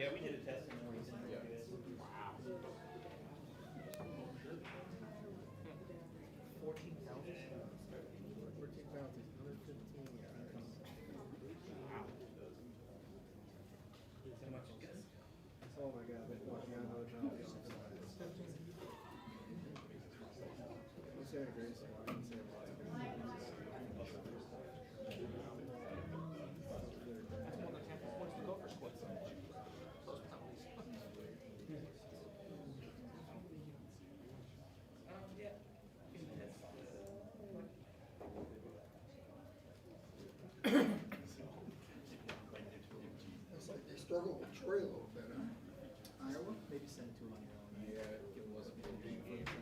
Yeah, we did a test and we didn't do it. Wow. 14,000? 14,000, 115 yards. Wow. So much guess. Oh my God, they're walking on no jump. Let's say a great squad. Let's say a lot. That's one of the 10 points the Gophers scored. Those penalties. Yeah. It's like they struggle with Troy a little bit, huh? Iowa? Maybe send it to him on your own. Yeah, it wasn't a game for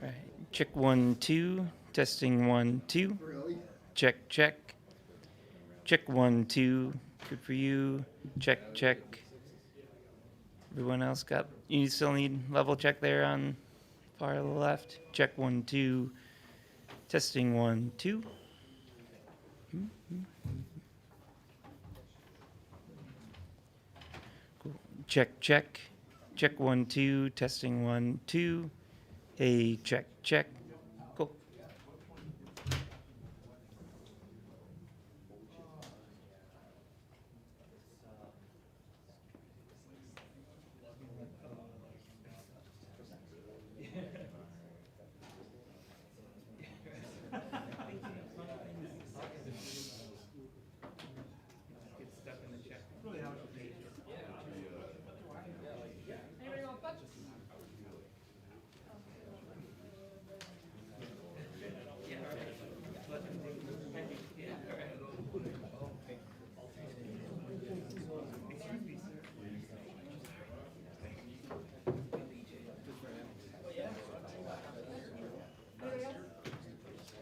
All right. Check 1 2. Testing 1 2. Really? Check check. Check 1 2. Good for you. Check check. Everyone else got. You still need level check there on far left. Check 1 2. Testing 1 2. Cool. Check check. Check 1 2. Testing 1 2. Hey, check check. Cool. Get stuck in the check. Really, how much it pays. Anybody want bucks? Yeah, all right. Let them take it. Yeah, all right. Excuse me, sir.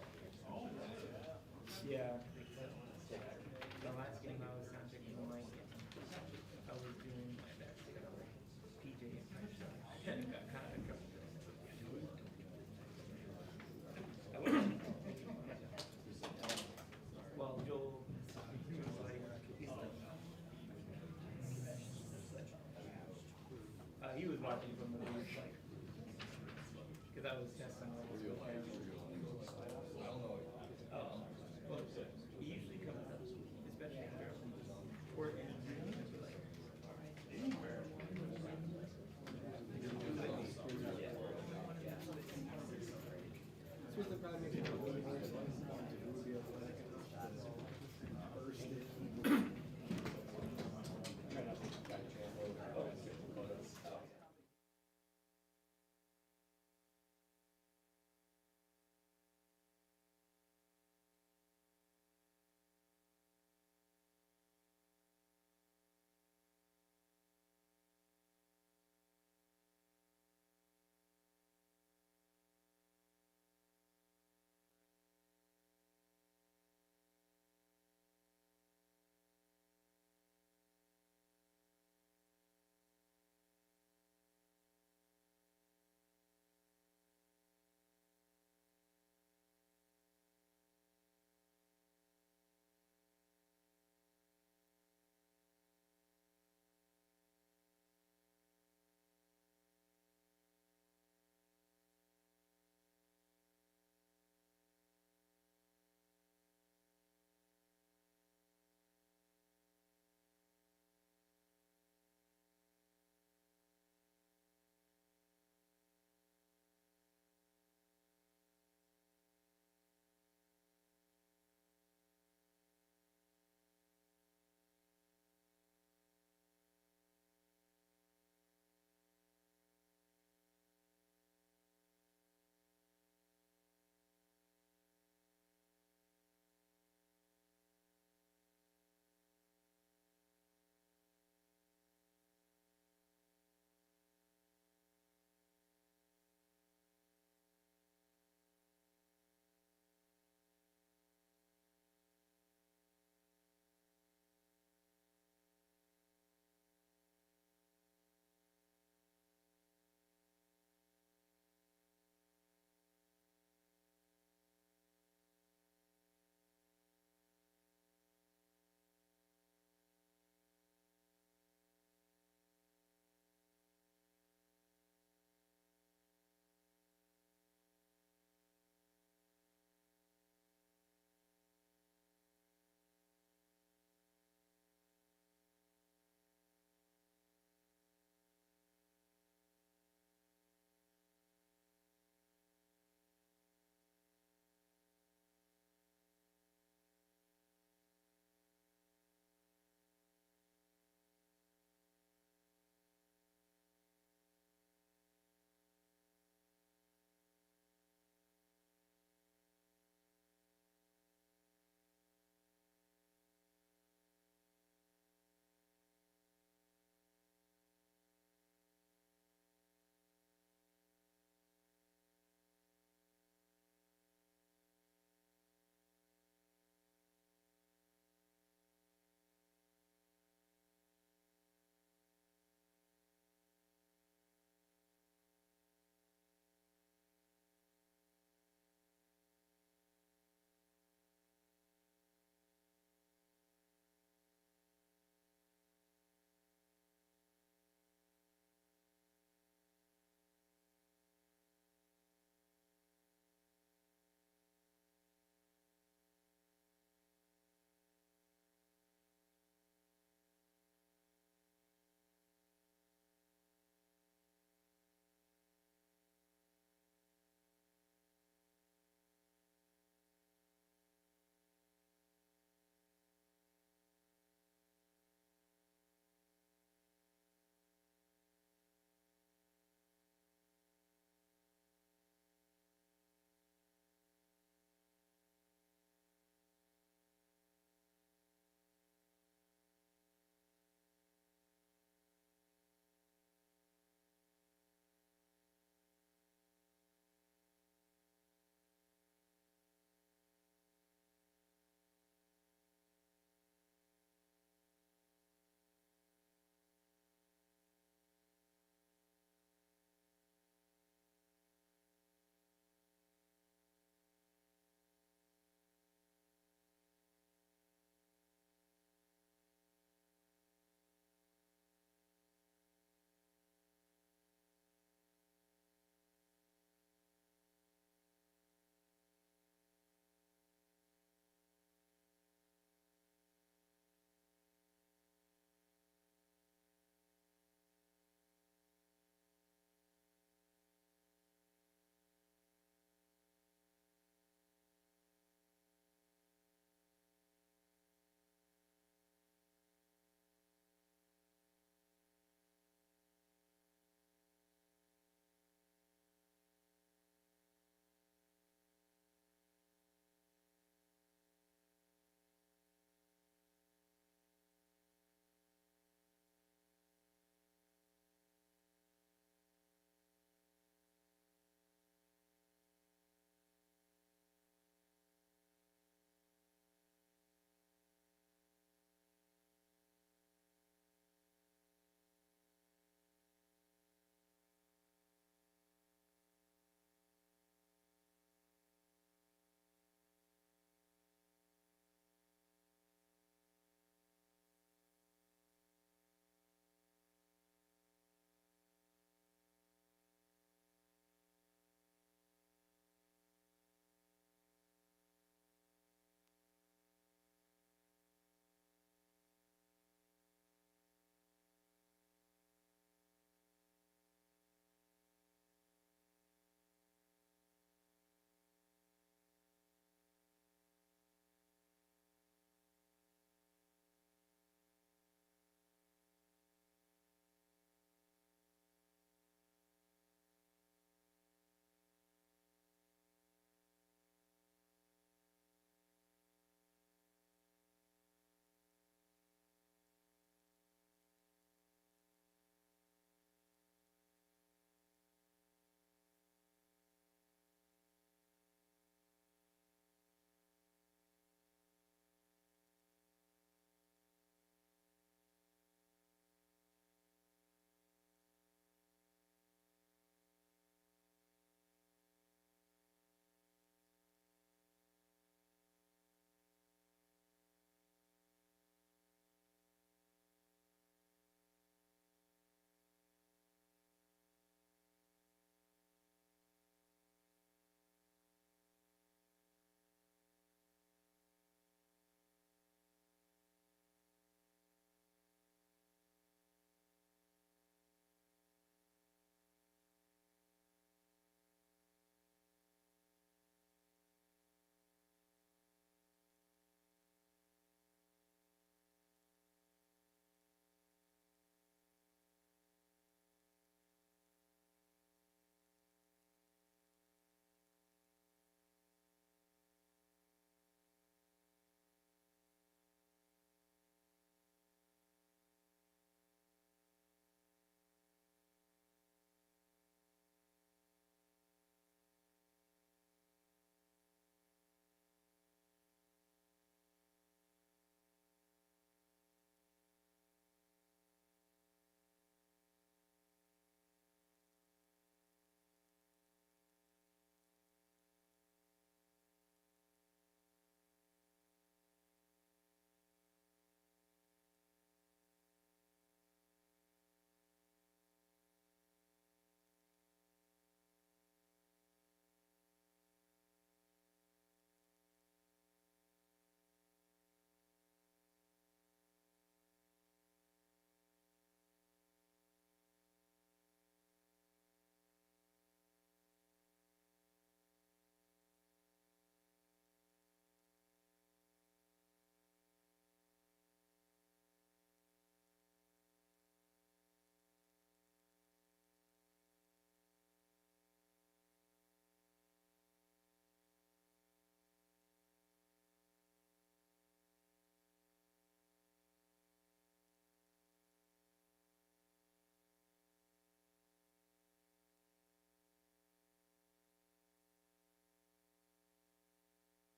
Yeah. The last game I was sound checking the mic, I was doing my best to cover PJ impression, and got kind of trouble. I wouldn't. Well, Joel was like, he was watching from the booth, like, because I was testing like his skill cameras. Well, he usually comes up, especially after work, and he'll be like, all right. This was the probably making it a little more fun to be able to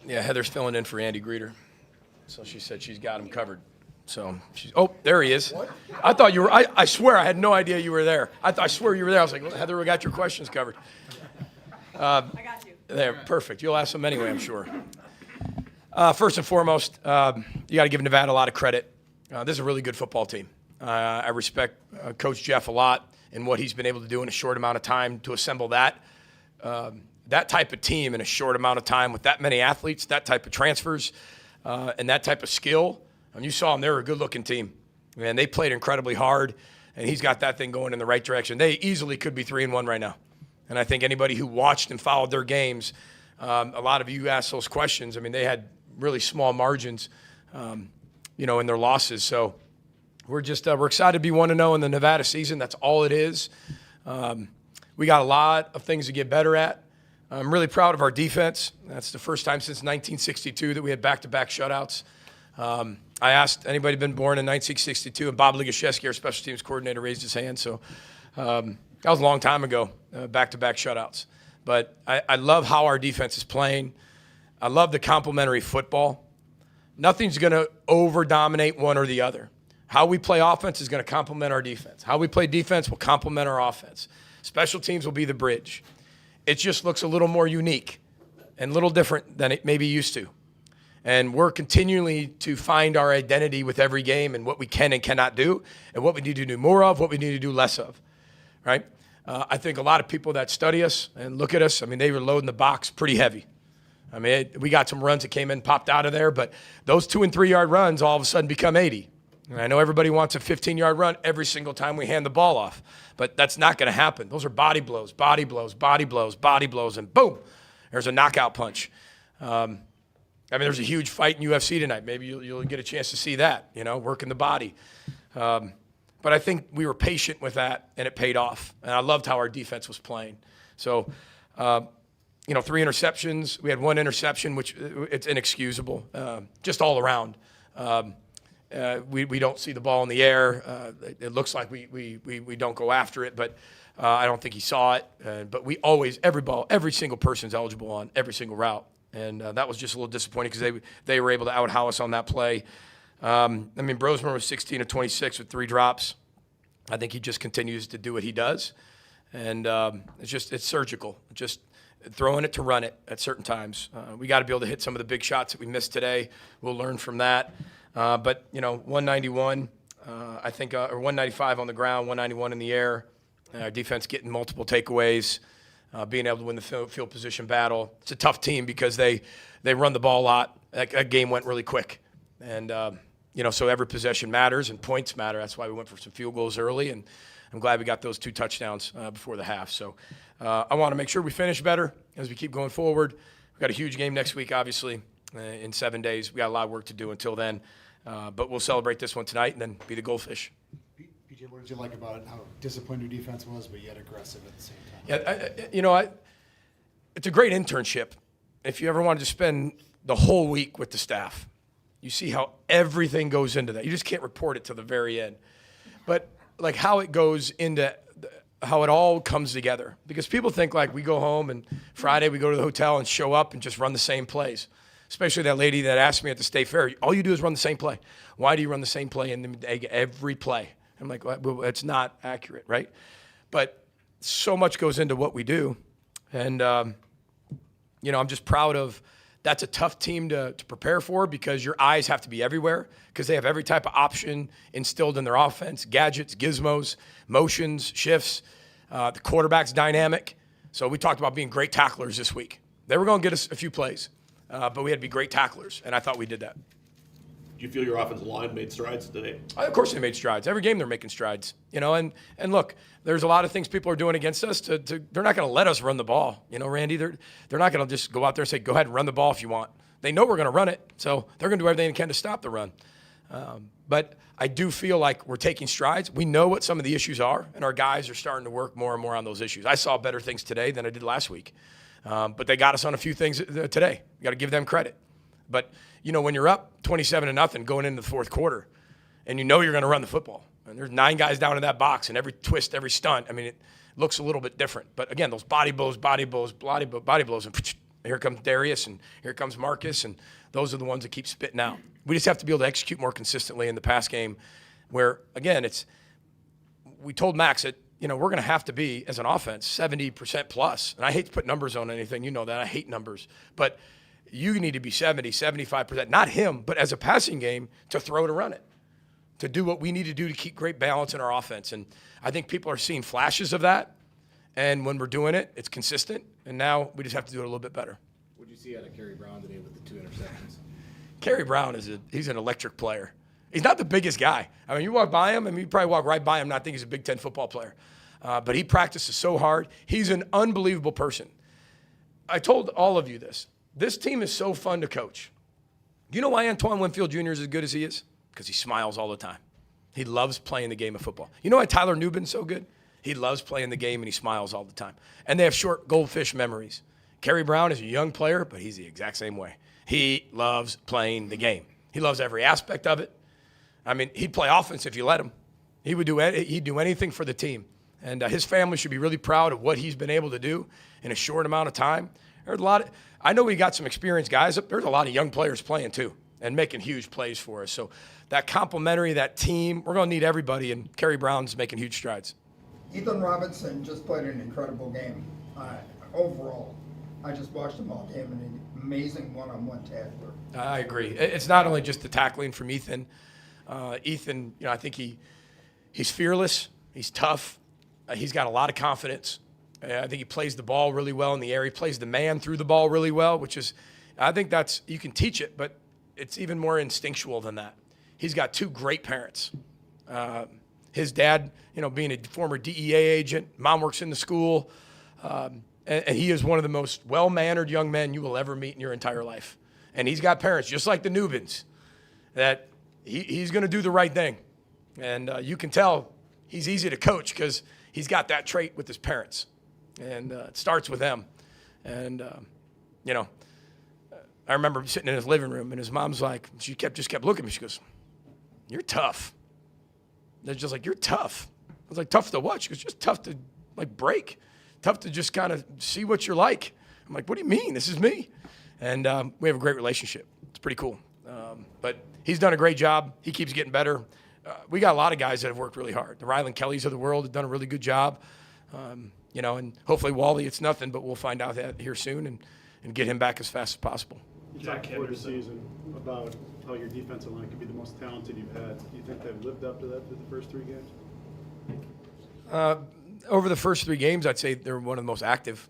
Yeah, Heather's filling in for Andy Greeter. So she said she's got him covered. So she's, oh, there he is. What? I thought you were, I swear I had no idea you were there. I swear you were there. I was like, Heather, we got your questions covered. I got you. There, perfect. You'll ask them anyway, I'm sure. First and foremost, you got to give Nevada a lot of credit. This is a really good football team. I respect Coach Jeff a lot and what he's been able to do in a short amount of time to assemble that type of team in a short amount of time with that many athletes, that type of transfers, and that type of skill. And you saw them; they were a good-looking team. Man, they played incredibly hard, and he's got that thing going in the right direction. They easily could be 3-1 right now. And I think anybody who watched and followed their games, a lot of you asked those questions. I mean, they had really small margins, in their losses. So we're excited to be 1-0 in the Nevada season. That's all it is. We got a lot of things to get better at. I'm really proud of our defense. That's the first time since 1962 that we had back-to-back shutouts. I asked anybody been born in 1962, and Bob Ligashevsky, our special teams coordinator, raised his hand. So that was a long time ago, back-to-back shutouts. But I love how our defense is playing. I love the complementary football. Nothing's going to over-dominate one or the other. How we play offense is going to complement our defense. How we play defense will complement our offense. Special teams will be the bridge. It just looks a little more unique and a little different than it maybe used to. And we're continually to find our identity with every game and what we can and cannot do and what we need to do more of, what we need to do less of, right? I think a lot of people that study us and look at us, I mean, they were loading the box pretty heavy. I mean, we got some runs that came in, popped out of there, but those 2- and 3-yard runs all of a sudden become 80. And I know everybody wants a 15-yard run every single time we hand the ball off, but that's not going to happen. Those are body blows, body blows, body blows, body blows, and boom, there's a knockout punch. There's a huge fight in UFC tonight. Maybe you'll get a chance to see that, working the body. But I think we were patient with that, and it paid off. And I loved how our defense was playing. So, 3 interceptions. We had 1 interception, which it's inexcusable, just all around. We don't see the ball in the air. It looks like we don't go after it, but I don't think he saw it. But we always, every single person's eligible on every single route. And that was just a little disappointing because they were able to out-how us on that play. Brosmer was 16 of 26 with 3 drops. I think he just continues to do what he does. And it's surgical, just throwing it to run it at certain times. We got to be able to hit some of the big shots that we missed today. We'll learn from that. But 191, I think, or 195 on the ground, 191 in the air. Our defense getting multiple takeaways. Being able to win the field position battle. It's a tough team because they run the ball a lot. That game went really quick. And, so every possession matters and points matter. That's why we went for some field goals early, and I'm glad we got those 2 touchdowns before the half. So I want to make sure we finish better as we keep going forward. We've got a huge game next week, obviously, in 7 days. We got a lot of work to do until then. But we'll celebrate this one tonight and then be the Goldfish. PJ, what did you like about how disciplined your defense was, but yet aggressive at the same time? Yeah, it's a great internship. If you ever wanted to spend the whole week with the staff, you see how everything goes into that. You just can't report it to the very end. But like how it goes into how it all comes together. Because people think like we go home and Friday we go to the hotel and show up and just run the same plays. Especially that lady that asked me at the State Fair, all you do is run the same play. Why do you run the same play in every play? I'm like, well, it's not accurate, right? But so much goes into what we do. And, I'm just proud of that's a tough team to prepare for because your eyes have to be everywhere because they have every type of option instilled in their offense, gadgets, gizmos, motions, shifts. The quarterback's dynamic. So we talked about being great tacklers this week. They were going to get us a few plays, but we had to be great tacklers, and I thought we did that. Do you feel your offensive line made strides today? Of course they made strides. Every game they're making strides. And look, there's a lot of things people are doing against us. They're not going to let us run the ball. Randy, they're not going to just go out there and say, go ahead and run the ball if you want. They know we're going to run it, so they're going to do everything they can to stop the run. But I do feel like we're taking strides. We know what some of the issues are, and our guys are starting to work more and more on those issues. I saw better things today than I did last week. But they got us on a few things today. You got to give them credit. But, when you're up 27-0 going into the fourth quarter and you're going to run the football, and there's 9 guys down in that box and every twist, every stunt, it looks a little bit different. But, again, those body blows, and Here comes Darius, and here comes Marcus, and those are the ones that keep spitting out. We just have to be able to execute more consistently in the pass game where, again, we told Max that, we're going to have to be, as an offense, 70% plus. And I hate to put numbers on anything. You know that. I hate numbers. But you need to be 70, 75%, not him, but as a passing game, to throw to run it, to do what we need to do to keep great balance in our offense. And I think people are seeing flashes of that. And when we're doing it, it's consistent. And now we just have to do it a little bit better. What did you see out of Kerry Brown today with the 2 interceptions? Kerry Brown he's an electric player. He's not the biggest guy. I mean, you walk by him, you probably walk right by him and not think he's a Big Ten football player. But he practices so hard. He's an unbelievable person. I told all of you this. This team is so fun to coach. Do you know why Antoine Winfield Jr. is as good as he is? Because he smiles all the time. He loves playing the game of football. You know why Tyler Newbin's so good? He loves playing the game and he smiles all the time. And they have short goldfish memories. Kerry Brown is a young player, but he's the exact same way. He loves playing the game. He loves every aspect of it. I mean, he'd play offense if you let him. He'd do anything for the team. And his family should be really proud of what he's been able to do in a short amount of time. I know we got some experienced guys. There's a lot of young players playing too and making huge plays for us. So that complementary, that team, we're going to need everybody, and Kerry Brown's making huge strides. Ethan Robinson just played an incredible game. Overall, I just watched him all game, and an amazing one-on-one tackler. I agree. It's not only just the tackling from Ethan. Ethan, I think he's fearless. He's tough. He's got a lot of confidence. I think he plays the ball really well in the air. He plays the man through the ball really well, I think you can teach it, but it's even more instinctual than that. He's got 2 great parents. His dad, being a former DEA agent, mom works in the school, and he is one of the most well-mannered young men you will ever meet in your entire life. And he's got parents, just like the Nubins, that he's going to do the right thing. And you can tell he's easy to coach because he's got that trait with his parents. And it starts with them. And, I remember sitting in his living room, and his mom's like, she just kept looking at me. She goes, "You're tough." They're just like, "You're tough." I was like, "Tough to what?" She goes, "Just tough to, break. Tough to just kind of see what you're like." I'm like, "What do you mean? This is me." And we have a great relationship. It's pretty cool. But he's done a great job. He keeps getting better. We got a lot of guys that have worked really hard. The Ryland Kellys of the world have done a really good job. And hopefully Wally, it's nothing, but we'll find out that here soon and get him back as fast as possible. You talked before the season about how your defensive line could be the most talented you've had. Do you think they've lived up to that through the first 3 games? Over the first 3 games, I'd say they're one of the most active.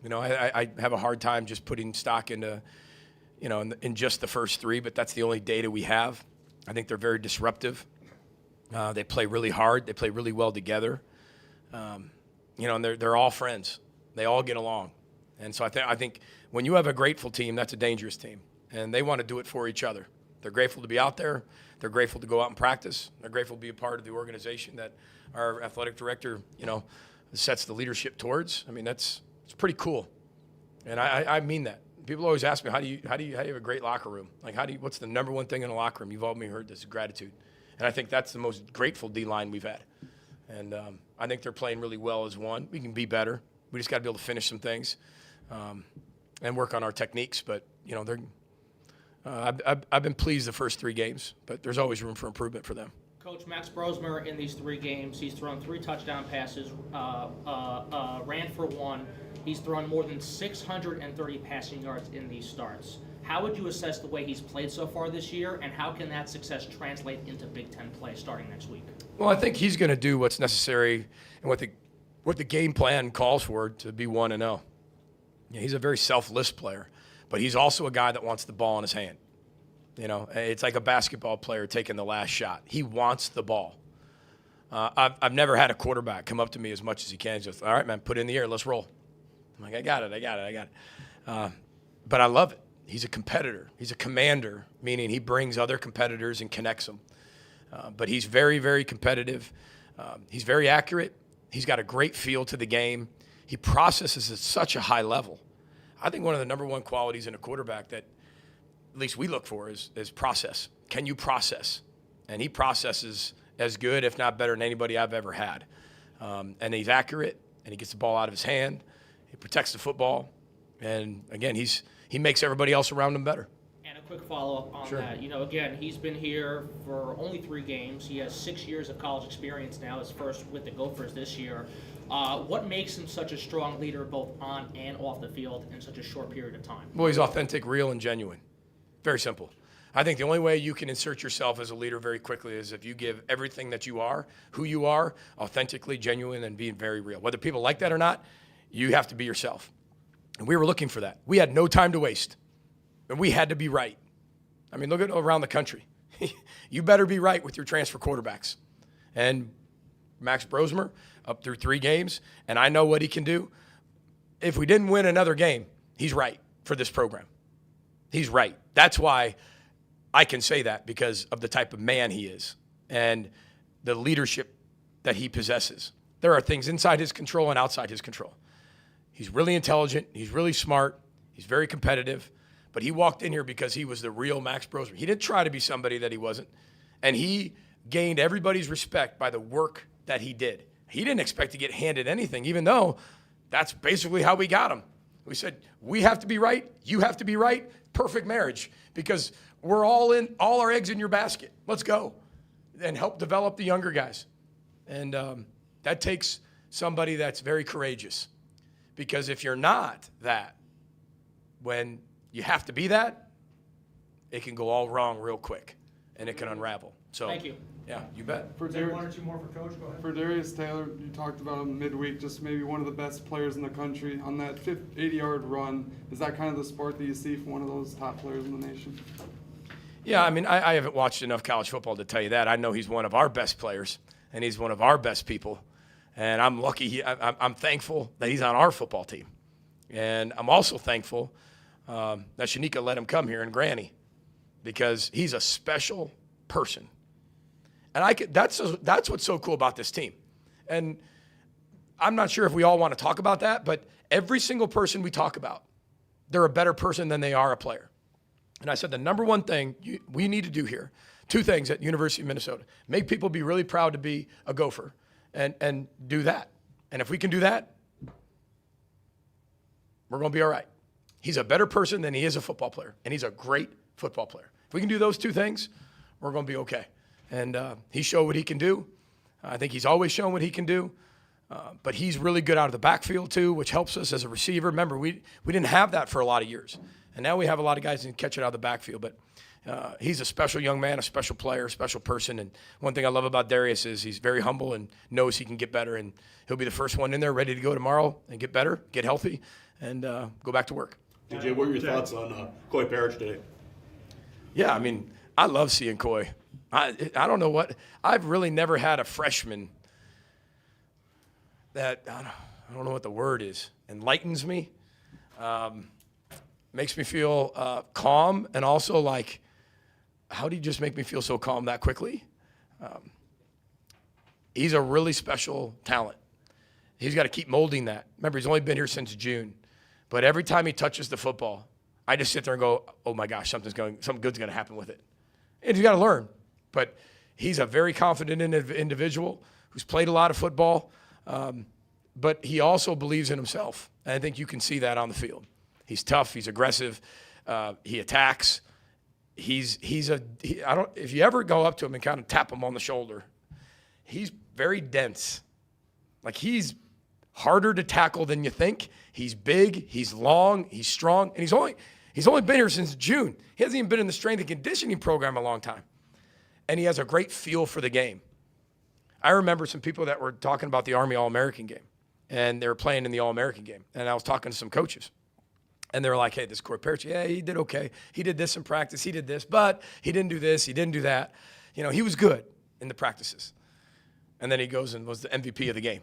I have a hard time just putting stock into, in just the first 3, but that's the only data we have. I think they're very disruptive. They play really hard. They play really well together. And they're all friends. They all get along. And so I think when you have a grateful team, that's a dangerous team. And they want to do it for each other. They're grateful to be out there. They're grateful to go out and practice. They're grateful to be a part of the organization that our athletic director, sets the leadership towards. I mean, it's pretty cool. And I mean that. People always ask me, how do you have a great locker room? Like, what's the number one thing in a locker room? You've all heard this, gratitude. And I think that's the most grateful D-line we've had. And I think they're playing really well as one. We can be better. We just got to be able to finish some things and work on our techniques. But, I've been pleased the first 3 games, but there's always room for improvement for them. Coach, Max Brosmer in these 3 games, he's thrown 3 touchdown passes, ran for 1. He's thrown more than 630 passing yards in these starts. How would you assess the way he's played so far this year, and how can that success translate into Big Ten play starting next week? Well, I think he's going to do what's necessary and what the game plan calls for to be 1-0. He's a very selfless player, but he's also a guy that wants the ball in his hand. It's like a basketball player taking the last shot. He wants the ball. I've never had a quarterback come up to me as much as he can. Just, all right, man, put it in the air. Let's roll. I'm like, I got it. But I love it. He's a competitor. He's a commander, meaning he brings other competitors and connects them. But he's very, very competitive. He's very accurate. He's got a great feel to the game. He processes at such a high level. I think one of the number one qualities in a quarterback that at least we look for is process. Can you process? And he processes as good, if not better, than anybody I've ever had. And he's accurate, and he gets the ball out of his hand. He protects the football. And again, he makes everybody else around him better. And a quick follow-up on Sure. that. You know, again, he's been here for only 3 games. He has 6 years of college experience now, his first with the Gophers this year. What makes him such a strong leader both on and off the field in such a short period of time? Well, he's authentic, real, and genuine. Very simple. I think the only way you can insert yourself as a leader very quickly is if you give everything that you are, who you are, authentically, genuine, and being very real. Whether people like that or not, you have to be yourself. And we were looking for that. We had no time to waste. And we had to be right. I mean, look at around the country. You better be right with your transfer quarterbacks. And Max Brosmer, up through 3 games, and I know what he can do. If we didn't win another game, he's right for this program. He's right. That's why I can say that, because of the type of man he is and the leadership that he possesses. There are things inside his control and outside his control. He's really intelligent. He's really smart. He's very competitive. But he walked in here because he was the real Max Brosmer. He didn't try to be somebody that he wasn't. And he gained everybody's respect by the work that he did. He didn't expect to get handed anything, even though that's basically how we got him. We said, we have to be right. You have to be right. Perfect marriage, because we're all our eggs in your basket. Let's go and help develop the younger guys. And that takes somebody that's very courageous, because if you're not that, when you have to be that, it can go all wrong real quick, and it can unravel. So, Thank you. Yeah, you bet. For one or two more for Coach, go ahead. For Darius Taylor, you talked about him midweek, just maybe one of the best players in the country. On that 80-yard run, is that kind of the sport that you see from one of those top players in the nation? Yeah, I mean, I haven't watched enough college football to tell you that. I know he's one of our best players, and he's one of our best people. And I'm lucky. I'm thankful that he's on our football team. And I'm also thankful that Shanika let him come here and Granny, because he's a special person. And that's what's so cool about this team. And I'm not sure if we all want to talk about that, but every single person we talk about, they're a better person than they are a player. And I said the number one thing we need to do here, 2 things at University of Minnesota: make people be really proud to be a Gopher, and do that. And if we can do that, we're going to be all right. He's a better person than he is a football player, and he's a great football player. If we can do those 2 things, we're going to be okay. And he showed what he can do. I think he's always shown what he can do. But he's really good out of the backfield too, which helps us as a receiver. Remember, we didn't have that for a lot of years. And now we have a lot of guys that can catch it out of the backfield. But he's a special young man, a special player, a special person. And one thing I love about Darius is he's very humble and knows he can get better. And he'll be the first one in there ready to go tomorrow and get better, get healthy, and go back to work. DJ, what are your thoughts on Coy Parrish today? Yeah, I mean, I love seeing Coy. I don't know what – I've really never had a freshman that – I don't know what the word is – enlightens me, makes me feel calm, and also like, how do you just make me feel so calm that quickly? He's a really special talent. He's got to keep molding that. Remember, he's only been here since June. But every time he touches the football, I just sit there and go, oh my gosh, something good's going to happen with it. And he's got to learn. But he's a very confident individual who's played a lot of football, but he also believes in himself. And I think you can see that on the field. He's tough. He's aggressive. He attacks. If you ever go up to him and kind of tap him on the shoulder, he's very dense. Like, he's harder to tackle than you think. He's big. He's long. He's strong. And he's only been here since June. He hasn't even been in the strength and conditioning program a long time. And he has a great feel for the game. I remember some people that were talking about the Army All-American game, and they were playing in the All-American game. And I was talking to some coaches, and they were like, hey, this Coy Parrish, yeah, he did okay. He did this in practice. He did this, but he didn't do this. He didn't do that. You know, he was good in the practices. And then he goes and was the MVP of the game.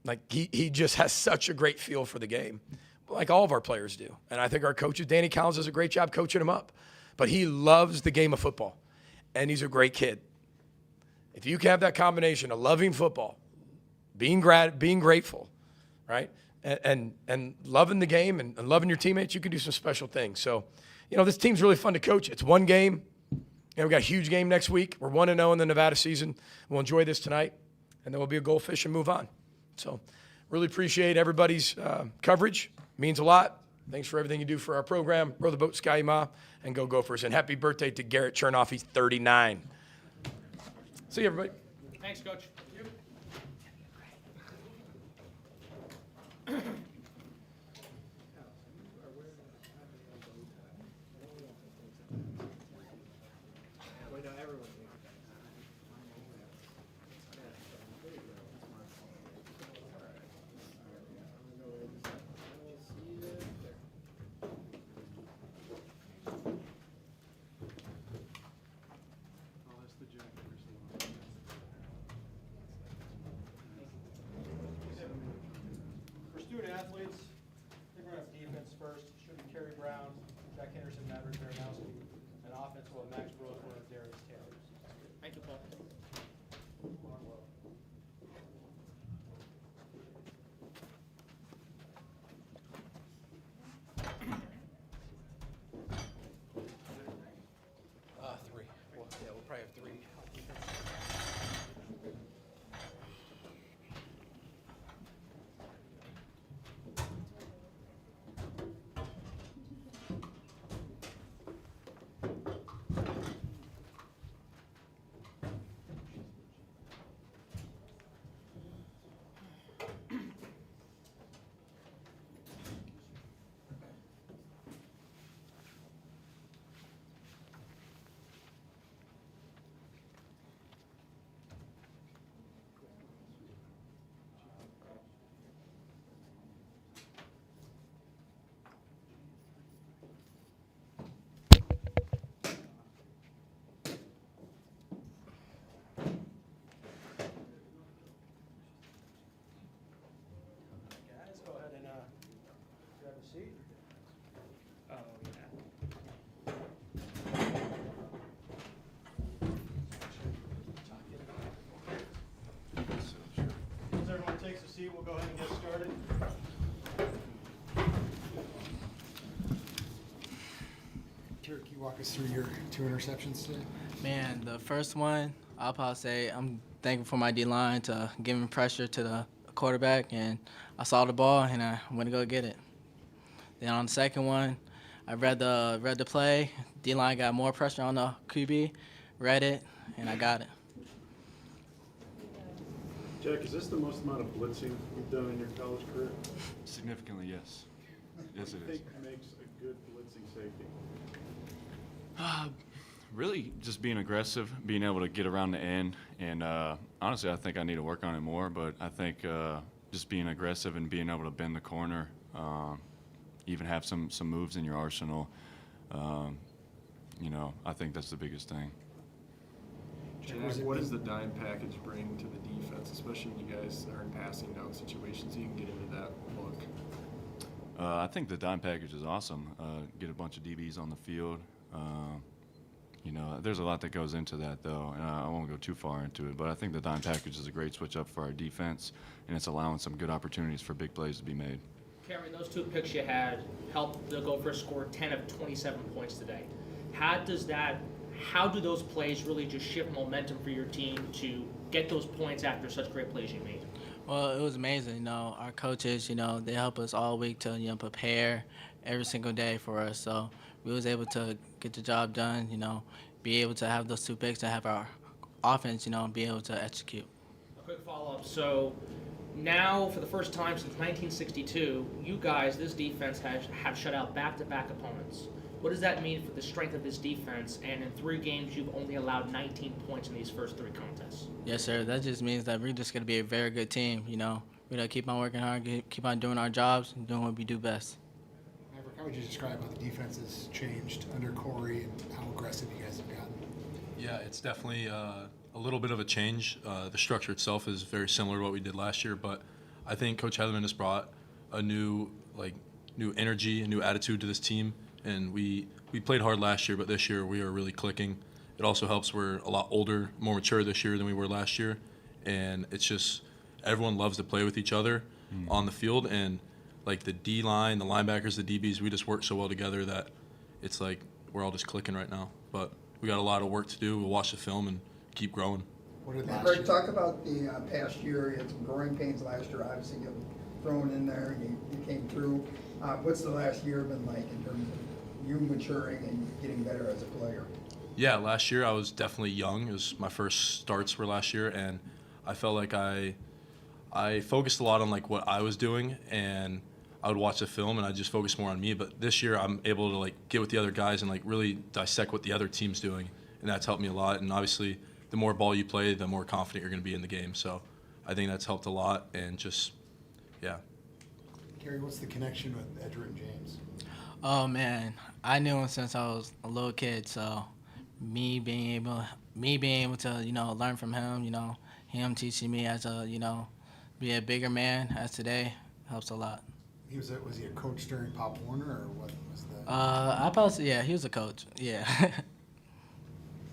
Like, he just has such a great feel for the game, like all of our players do. And I think our coaches, Danny Collins, does a great job coaching him up. But he loves the game of football, and he's a great kid. If you can have that combination of loving football, being grateful, right, and loving the game and loving your teammates, you can do some special things. So, you know, this team's really fun to coach. It's one game. You know, we've got a huge game next week. We're 1-0 in the Nevada season. We'll enjoy this tonight, and then we'll be a goldfish and move on. So really appreciate everybody's coverage. Means a lot. Thanks for everything you do for our program. Row the boat, Sky Ma, and go Gophers. And happy birthday to Garrett Chernoff. He's 39. See you, everybody. Thanks, Coach. For student athletes, I think we're gonna have defense first. Should be Kerry, Henderson, Maverick, Baranowski, and offense will have Max Brosmer and Darius. Thank you, Paul. Three. Well, yeah, we'll probably have three. Guys, go ahead and grab a seat. Oh, yeah. As everyone takes a seat, we'll go ahead and get started. Kerry, can you walk us through your 2 interceptions today? Man, the first one, I'll probably say I'm thankful for my D-line to giving pressure to the quarterback, and I saw the ball, and I went to go get it. Then on the second one, I read the play. D-line got more pressure on the QB, read it, and I got it. Jack, is this the most amount of blitzing you've done in your college career? Significantly, yes. Yes, it What do you is. think makes a good blitzing safety? Really, just being aggressive, being able to get around the end, and honestly, I think I need to work on it more. But I think just being aggressive and being able to bend the corner, even have some moves in your arsenal. I think that's the biggest thing. Jack, what does the dime package bring to the defense, especially when you guys are in passing down situations? You can get into that look. I think the dime package is awesome. Get a bunch of DBs on the field. There's a lot that goes into that, though, and I won't go too far into it. But I think the dime package is a great switch up for our defense, and it's allowing some good opportunities for big plays to be made. Kerry, those 2 picks you had helped the Gophers score 10 of 27 points today. How do those plays really just shift momentum for your team to get those points after such great plays you made? Well, it was amazing. Our coaches, they help us all week to, prepare every single day for us. So we was able to get the job done, be able to have those 2 picks and have our offense, be able to execute. A quick follow-up. So now, for the first time since 1962, you guys, this defense, have shut out back-to-back opponents. What does that mean for the strength of this defense? And in 3 games, you've only allowed 19 points in these first 3 contests. Yes, sir. That just means that we're just going to be a very good team. We're going to keep on working hard, keep on doing our jobs, and doing what we do best. Maverick, how would you describe how the defense has changed under Corey and how aggressive you guys have gotten? Yeah, it's definitely a little bit of a change. The structure itself is very similar to what we did last year, but I think Coach Heatherman has brought a new energy, a new attitude to this team. And we played hard last year, but this year we are really clicking. It also helps we're a lot older, more mature this year than we were last year. And it's just everyone loves to play with each other on the field. And the D-line, the linebackers, the DBs, we just work so well together that it's we're all just clicking right now. But we got a lot of work to do. We'll watch the film and keep growing. Rick, talk about the past year. You had some growing pains last year. Obviously, you thrown in there, and you came through. What's the last year been like in terms of you maturing and getting better as a player? Yeah, last year I was definitely young. It was my first starts were last year, and I felt like I focused a lot on like what I was doing, and I would watch the film and I just focus more on me. But this year I'm able to like get with the other guys and like really dissect what the other team's doing, and that's helped me a lot. And obviously, the more ball you play, the more confident you're going to be in the game. So I think that's helped a lot, and just yeah. Kerry, what's the connection with Edward and James? Oh man, I knew him since I was a little kid. So me being able to learn from him, him teaching me as a be a bigger man as today helps a lot. Was he a coach during Pop Warner, or what was the? Yeah, he was a coach. Yeah.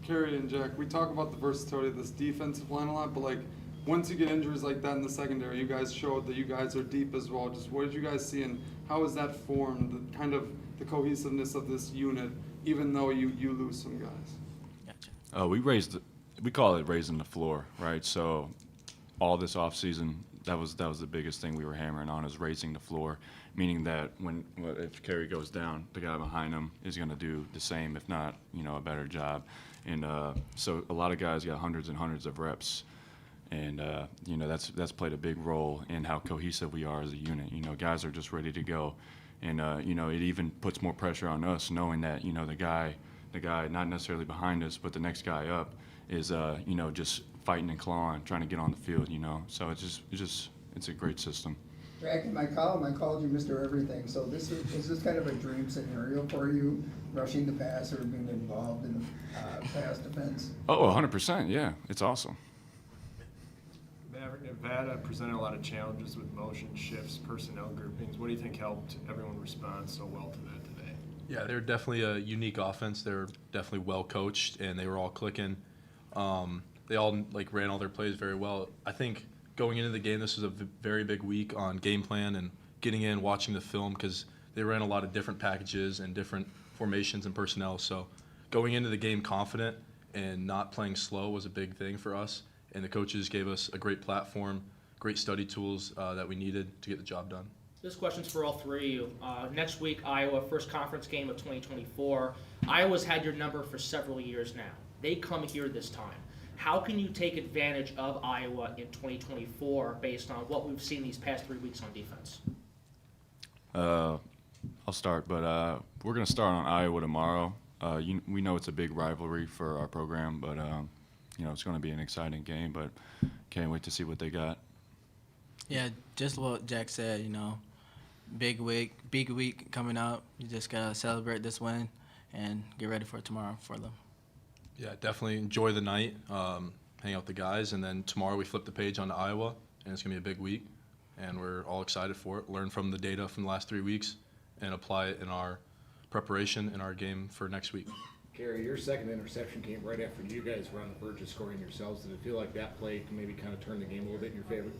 Kerry and Jack, we talk about the versatility of this defensive line a lot, but like once you get injuries like that in the secondary, you guys showed that you guys are deep as well. Just what did you guys see, and how has that formed kind of the cohesiveness of this unit, even though you lose some guys? Gotcha. We call it raising the floor, right? So all this offseason, that was the biggest thing we were hammering on, is raising the floor, meaning that if Kerry goes down, the guy behind him is going to do the same, if not a better job. And so a lot of guys got hundreds and hundreds of reps, and that's played a big role in how cohesive we are as a unit. Guys are just ready to go, and it even puts more pressure on us knowing that the guy not necessarily behind us, but the next guy up is just fighting and clawing, trying to get on the field. So it's a great system. Jack, in my column, I called you Mr. Everything. So is this kind of a dream scenario for you, rushing the passer, being involved in the pass defense? Oh, 100%. Yeah, it's awesome. Maverick, Nevada presented a lot of challenges with motion shifts, personnel groupings. What do you think helped everyone respond so well to that today? Yeah, they're definitely a unique offense. They're definitely well coached, and they were all clicking. They all ran all their plays very well. I think going into the game, this was a very big week on game plan and getting in, watching the film, because they ran a lot of different packages and different formations and personnel. So going into the game confident and not playing slow was a big thing for us. And the coaches gave us a great platform, great study tools that we needed to get the job done. This question's for all three of you. Next week, Iowa, first conference game of 2024. Iowa's had your number for several years now. They come here this time. How can you take advantage of Iowa in 2024 based on what we've seen these past 3 weeks on defense? I'll start, but we're going to start on Iowa tomorrow. We know it's a big rivalry for our program, but it's going to be an exciting game, but can't wait to see what they got. Yeah, just what Jack said, big week coming up. You just got to celebrate this win and get ready for tomorrow for them. Yeah, definitely enjoy the night, hang out with the guys, and then tomorrow we flip the page on to Iowa, and it's going to be a big week, and we're all excited for it. Learn from the data from the last 3 weeks and apply it in our preparation in our game for next week. Kerry, your second interception came right after you guys were on the verge of scoring yourselves. Did it feel like that play can maybe kind of turn the game a little bit in your favor?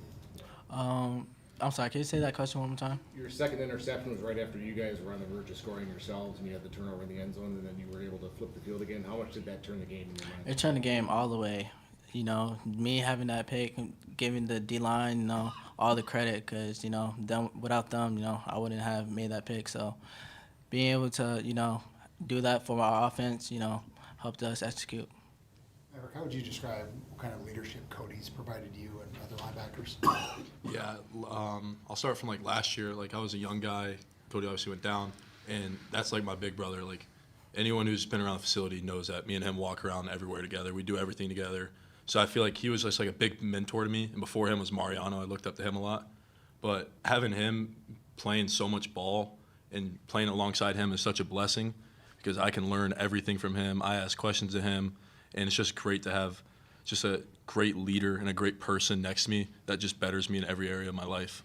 I'm sorry, can you say that question one more time? Your second interception was right after you guys were on the verge of scoring yourselves, and you had the turnover in the end zone, and then you were able to flip the field again. How much did that turn the game in your mind? It turned the game all the way. Me having that pick, giving the D-line, all the credit, because, without them, I wouldn't have made that pick. So being able to, do that for our offense, helped us execute. Maverick, how would you describe what kind of leadership Cody's provided you and other linebackers? Yeah, I'll start from last year. I was a young guy. Cody obviously went down, and that's my big brother. Anyone who's been around the facility knows that me and him walk around everywhere together. We do everything together. So I feel like he was just a big mentor to me. And before him was Mariano. I looked up to him a lot. But having him playing so much ball and playing alongside him is such a blessing, because I can learn everything from him. I ask questions of him, and it's just great to have just a great leader and a great person next to me that just betters me in every area of my life.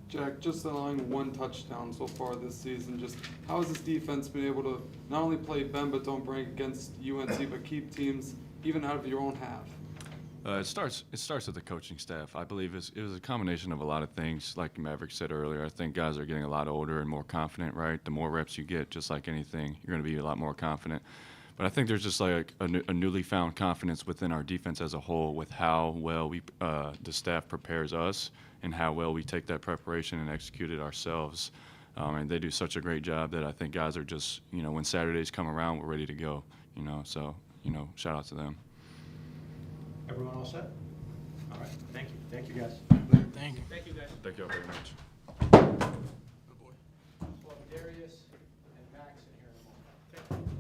Jack, just allowing 1 touchdown so far this season, just how has this defense been able to not only play bend but don't break against UNC, but keep teams even out of your own half? It starts with the coaching staff. I believe it was a combination of a lot of things. Like Maverick said earlier, I think guys are getting a lot older and more confident, right? The more reps you get, just like anything, you're going to be a lot more confident. But I think there's just like a newly found confidence within our defense as a whole with how well the staff prepares us and how well we take that preparation and execute it ourselves. And they do such a great job that I think guys are just, when Saturdays come around, we're ready to go, So, shout out to them. Everyone all set? All right, thank you. Thank you, guys. Thank you. Thank you, guys. Thank you all very much. We'll have Darius and Max in here in a moment.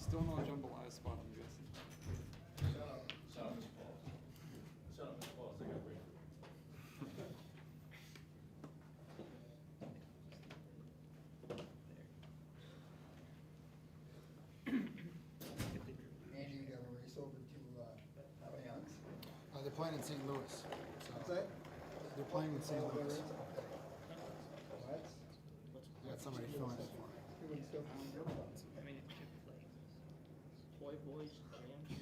Still no jambalaya spot, I'm guessing. Andy, you gotta race over to, Allianz? They're playing in St. Louis. So What's that? they're playing in St. Oh, there Louis. is? Okay. What? You got somebody filling it for me. You would still count your votes. Toy boys, jams.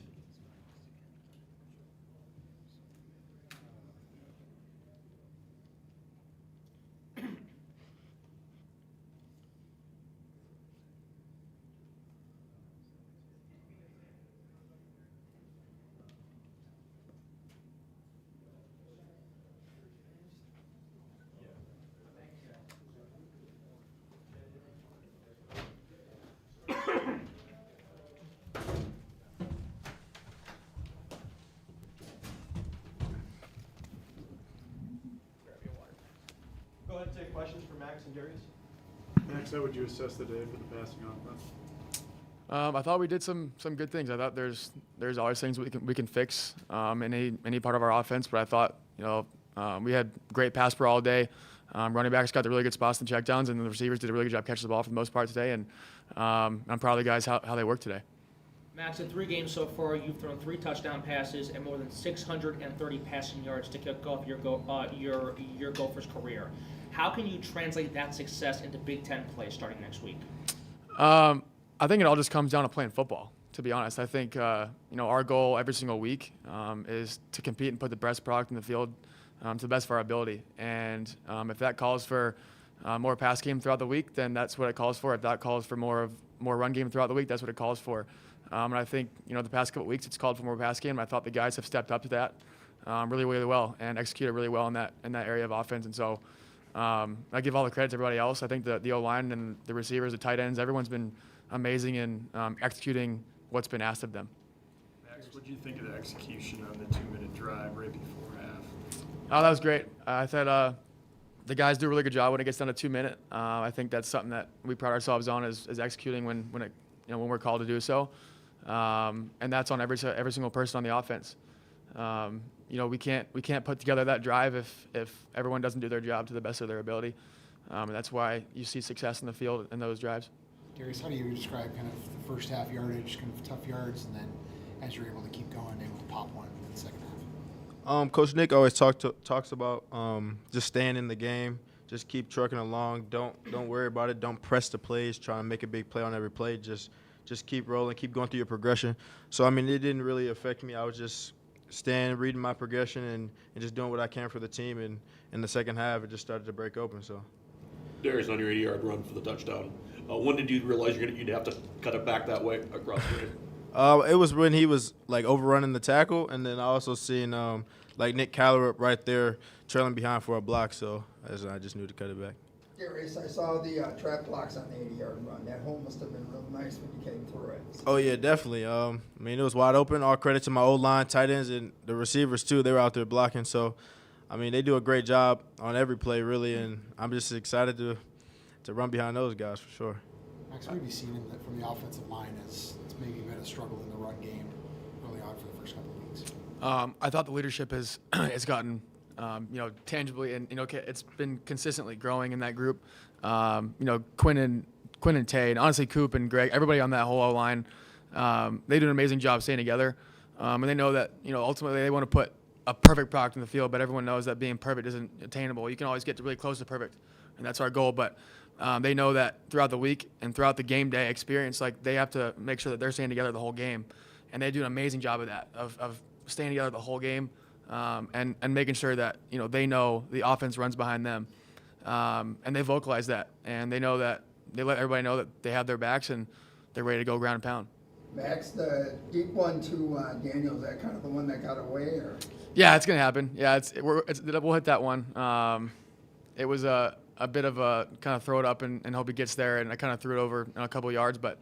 Go ahead and take questions for Max and Darius. Max, how would you assess the day for the passing offense? I thought we did some good things. I thought there's always things we can fix in any part of our offense. But I thought we had great pass pro all day. Running backs got the really good spots and checkdowns, and the receivers did a really good job catching the ball for the most part today. And I'm proud of the guys how they worked today. Max, in 3 games so far, you've thrown 3 touchdown passes and more than 630 passing yards to kick off your Gophers career. How can you translate that success into Big Ten play starting next week? I think it all just comes down to playing football, to be honest. I think, our goal every single week is to compete and put the best product in the field to the best of our ability. And if that calls for more pass game throughout the week, then that's what it calls for. If that calls for more run game throughout the week, that's what it calls for. And I think, the past couple of weeks it's called for more pass game. I thought the guys have stepped up to that really, really well and executed really well in that area of offense. And so I give all the credit to everybody else. I think the O-line and the receivers, the tight ends, everyone's been amazing in executing what's been asked of them. Max, what do you think of the execution on the 2-minute drive right before half? Oh, that was great. I thought the guys do a really good job when it gets down to 2 minutes. I think that's something that we pride ourselves on is executing when we're called to do so. And that's on every single person on the offense. We can't put together that drive if everyone doesn't do their job to the best of their ability. And that's why you see success in the field in those drives. Darius, how do you describe kind of the first half yardage, kind of tough yards, and then as you're able to keep going, able to pop one in the second half? Coach Nick always talks about just staying in the game, just keep trucking along. Don't worry about it. Don't press the plays. Try and make a big play on every play. Just keep rolling, keep going through your progression. So it didn't really affect me. I was just staying, reading my progression, and just doing what I can for the team. And in the second half, it just started to break open. So. Darius on your 80-yard run for the touchdown. When did you realize you'd have to cut it back that way across the field? It was when he was overrunning the tackle, and then I also seen Nick Callerup right there trailing behind for a block. So I just knew to cut it back. Darius, I saw the trap blocks on the 80-yard run. That hole must have been real nice when you came through it. Oh yeah, definitely. It was wide open. All credit to my O-line, tight ends, and the receivers too. They were out there blocking. So, they do a great job on every play, really, and I'm just excited to run behind those guys for sure. Max, what have you seen from the offensive line as it's maybe been a struggle in the run game early on for the first couple of weeks? I thought the leadership has gotten tangibly and it's been consistently growing in that group. Quinn and Tay, and honestly Coop and Greg, everybody on that whole O-line, they do an amazing job staying together, and they know that ultimately they want to put a perfect product in the field, but everyone knows that being perfect isn't attainable. You can always get to really close to perfect, and that's our goal. But they know that throughout the week and throughout the game day experience, they have to make sure that they're staying together the whole game, and they do an amazing job of that, of staying together the whole game, and making sure that they know the offense runs behind them. And they vocalize that, and they know that they let everybody know that they have their backs and they're ready to go ground and pound. Max, the deep one to Daniel, is that kind of the one that got away, or? Yeah, it's gonna happen. Yeah, we'll hit that one. It was a bit of a kind of throw it up and hope he gets there, and I kind of threw it over a couple of yards, but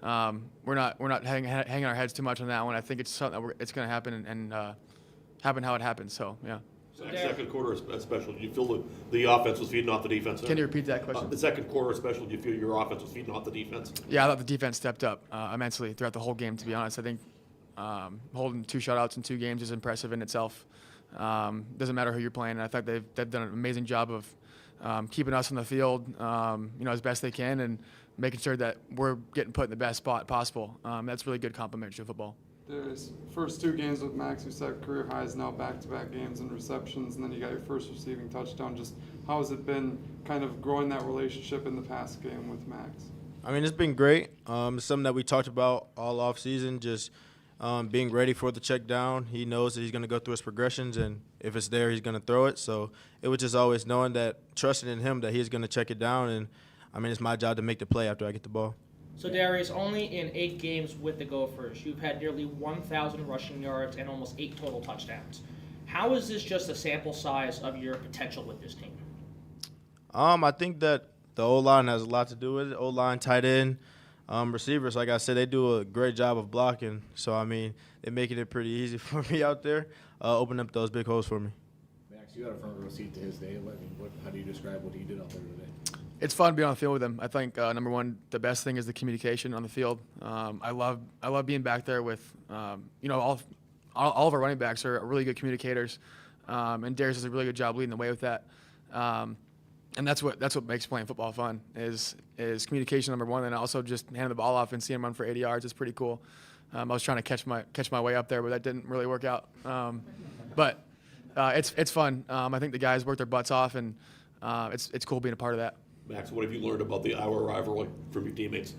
we're not hanging our heads too much on that one. I think it's something that it's gonna happen and happen how it happens. So yeah. Second quarter especially, do you feel the offense was feeding off the defense? Can you repeat that question? The second quarter especially, do you feel your offense was feeding off the defense? Yeah, I thought the defense stepped up immensely throughout the whole game, to be honest. I think holding 2 shutouts in 2 games is impressive in itself. Doesn't matter who you're playing. And I thought they've done an amazing job of keeping us on the field, as best they can, and making sure that we're getting put in the best spot possible. That's really good complimentary to football. Darius, first 2 games with Max, you set career highs, now back-to-back games and receptions, and then you got your first receiving touchdown. Just how has it been kind of growing that relationship in the past game with Max? I mean, it's been great. It's something that we talked about all offseason, just being ready for the check down. He knows that he's going to go through his progressions, and if it's there, he's going to throw it. So it was just always knowing that, trusting in him that he's going to check it down. And, I mean, it's my job to make the play after I get the ball. So Darius, only in 8 games with the Gophers, you've had nearly 1,000 rushing yards and almost 8 total touchdowns. How is this just a sample size of your potential with this team? I think that the O-line has a lot to do with it. O-line, tight end, receivers, like I said, they do a great job of blocking. So, I mean, they're making it pretty easy for me out there, opening up those big holes for me. Max, you got a front row seat to his day. How do you describe what he did out there today? It's fun to be on the field with him. I think number one, the best thing is the communication on the field. I love being back there with all of our running backs are really good communicators, and Darius does a really good job leading the way with that. And that's what makes playing football fun is communication number one, and also just handing the ball off and seeing him run for 80 yards is pretty cool. I was trying to catch my way up there, but that didn't really work out. But it's fun. I think the guys work their butts off, and it's cool being a part of that. Max, what have you learned about the Iowa rivalry from your teammates?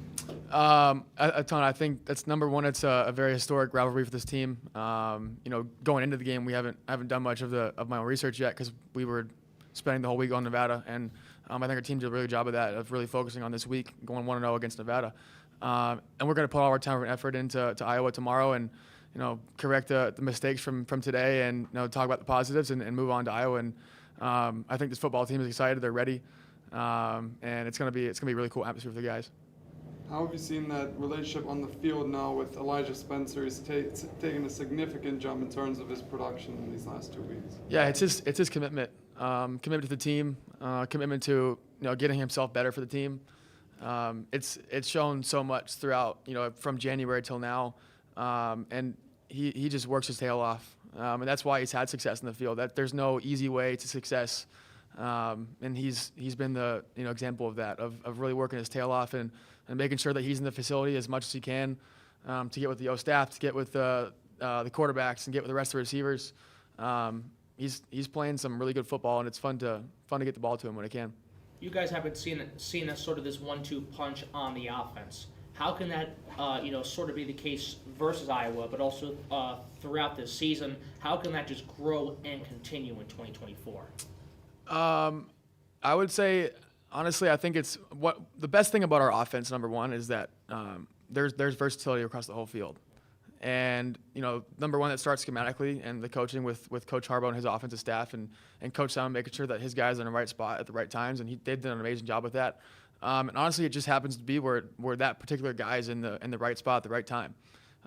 A ton. I think that's number one. It's a very historic rivalry for this team. Going into the game, I haven't done much of my own research yet because we were spending the whole week on Nevada, and I think our team did a really good job of that, of really focusing on this week, going 1-0 against Nevada. And we're going to put all our time and effort into Iowa tomorrow, and correct the mistakes from today, and talk about the positives and move on to Iowa. And I think this football team is excited. They're ready. And it's gonna be a really cool atmosphere for the guys. How have you seen that relationship on the field now with Elijah Spencer? He's taken a significant jump in terms of his production in these last 2 weeks. Yeah, it's his commitment, commitment to the team, commitment to getting himself better for the team. It's shown so much throughout from January till now, and he just works his tail off, and that's why he's had success in the field. That there's no easy way to success. And he's been the example of that, of really working his tail off and making sure that he's in the facility as much as he can to get with the O staff, to get with the quarterbacks, and get with the rest of the receivers. He's playing some really good football, and it's fun to get the ball to him when it can. You guys haven't seen a sort of this 1-2 punch on the offense. How can that sort of be the case versus Iowa, but also throughout this season? How can that just grow and continue in 2024? I would say, honestly, I think it's the best thing about our offense, number one, is that there's versatility across the whole field. And, number one, that starts schematically and the coaching with Coach Harbaugh and his offensive staff and Coach Simon making sure that his guys are in the right spot at the right times, and they've done an amazing job with that. And honestly, it just happens to be where that particular guy is in the right spot at the right time.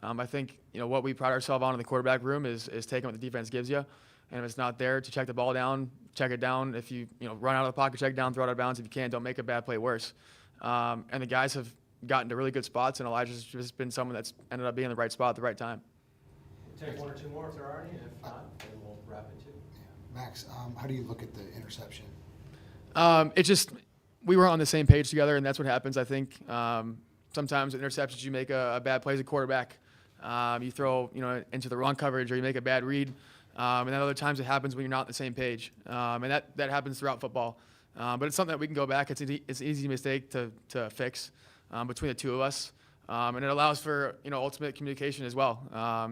I think, what we pride ourselves on in the quarterback room is taking what the defense gives you. And if it's not there, to check the ball down, check it down. If you run out of the pocket, check it down, throw it out of bounds. If you can, don't make a bad play worse. And the guys have gotten to really good spots, and Elijah's just been someone that's ended up being in the right spot at the right time. Take 1 or 2 more if there are any, and if not, then we'll wrap it too. Max, how do you look at the interception? We were on the same page together, and that's what happens. I think sometimes with interceptions, you make a bad play as a quarterback. You throw into the wrong coverage, or you make a bad read. And then other times it happens when you're not on the same page. And that happens throughout football. But it's something that we can go back. It's an easy mistake to fix between the two of us. And it allows for, ultimate communication as well,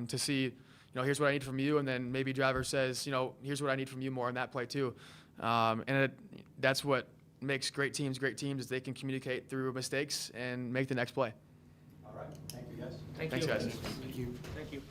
to see, here's what I need from you. And then maybe driver says, here's what I need from you more on that play too. And that's what makes great teams is they can communicate through mistakes and make the next play. All right, thank you guys. Thank Thanks, you. guys. Thank you. Thank you.